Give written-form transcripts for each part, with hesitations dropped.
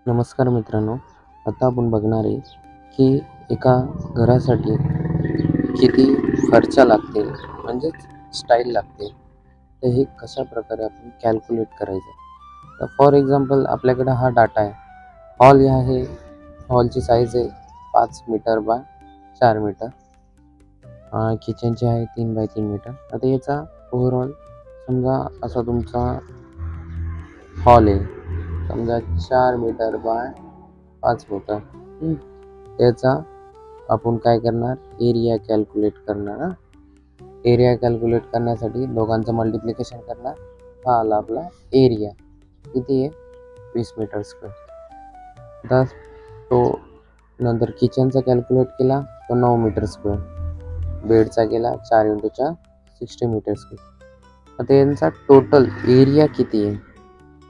नमस्कार मित्रांनो, आता आपण बघणार आहे की एका घरासाठी किती खर्च लागते म्हणजेच स्टाईल लागते. तर हे कशा प्रकारे आपण कॅल्क्युलेट करायचं. तर फॉर एक्झाम्पल आपल्याकडे हा डाटा आहे. हॉल आहे, हॉलची साईज आहे 5 मीटर बाय 4 मीटर. किचनची आहे 3 बाय 3 मीटर. आता याचा ओव्हरऑल समजा असा तुमचा हॉल आहे, समजा 4 मीटर बाय 5 मीटर. याचा आपण काय करणार, एरिया कॅल्क्युलेट करणार. एरिया कॅल्क्युलेट करण्यासाठी दोघांचं मल्टिप्लिकेशन करणार. हा आला आपला एरिया, किती आहे 20 मीटर स्क्वेअर. आता तो नंतर किचनचा कॅल्क्युलेट केला तो 9 मीटर स्क्वेअर. बेडचा केला 4 × 4 60 मीटर स्क्वेअर. आता यांचा टोटल एरिया किती आहे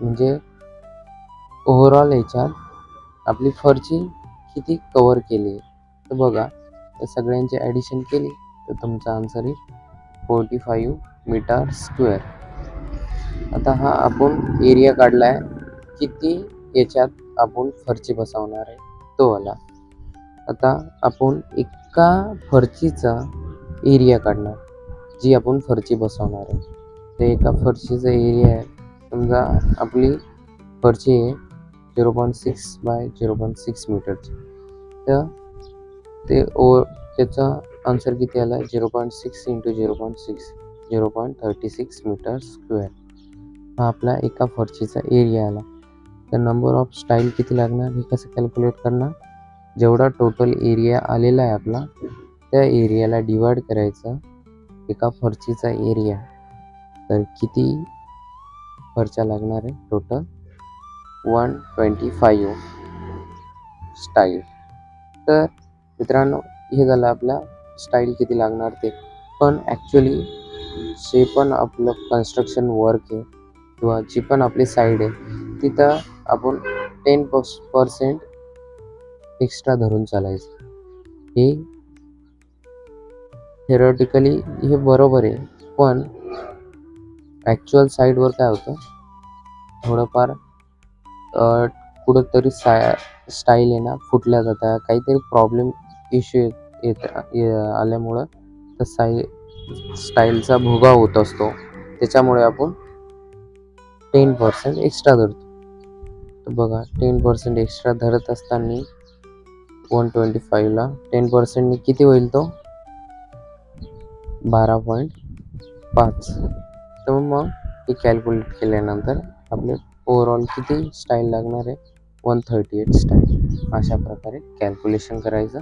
म्हणजे ओव्हरऑल याच्यात आपली फरची किती कव्हर केली आहे. तर बघा, या सगळ्यांची ॲडिशन केली तर तुमचा आन्सर येईल 45 मीटर स्क्वेअर. आता हा आपण एरिया काढला आहे, किती याच्यात आपण फरची बसवणार आहे तो आला. आता आपण एका फरचीचा एरिया काढणार जी आपण फरची बसवणार आहे. तर एका फरशीचा एरिया आहे, समजा आपली फरची आहे 0.6 बाय 0.6 मीटरची. तर त्याचा आन्सर किती आला 0.6 × 0.6 0.36 मीटर स्क्वेअर. हा आपला एका फरशीचा एरिया आला. तर नंबर ऑफ स्टाईल किती लागणार हे कसं कॅल्क्युलेट करणार. जेवढा टोटल एरिया आलेला आहे आपला त्या एरियाला डिवाइड करायचं एका फरशीचा एरिया. तर किती फरच्या लागणार आहे टोटल 125 स्टाईल. तर मित्रांनो, हे झालं आपल्या स्टाईल किती लागणार ते. पण ॲक्च्युली जे पण आपलं कन्स्ट्रक्शन वर्क आहे किंवा जी पण आपली साईड आहे तिथं आपण 10% एक्स्ट्रा धरून चालायचं. हे थेरॉटिकली हे बरोबर आहे, पण ॲक्च्युअल साईडवर काय होतं, थोडंफार कुठंतरी स्टाईल आहे ना फुटल्या जातात, काहीतरी प्रॉब्लेम इश्यू आल्यामुळं तर स्टाईलचा भोगा होत असतो. त्याच्यामुळे आपण 10% एक्स्ट्रा धरतो. तर बघा, 10% एक्स्ट्रा धरत असताना 125ला 10% किती होईल तो 12.5. तर मग हे कॅल्क्युलेट केल्यानंतर आपले ओव्हरऑल किती स्टाईल लागणार आहे 138 स्टाईल. अशा प्रकारे कॅल्क्युलेशन करायचं.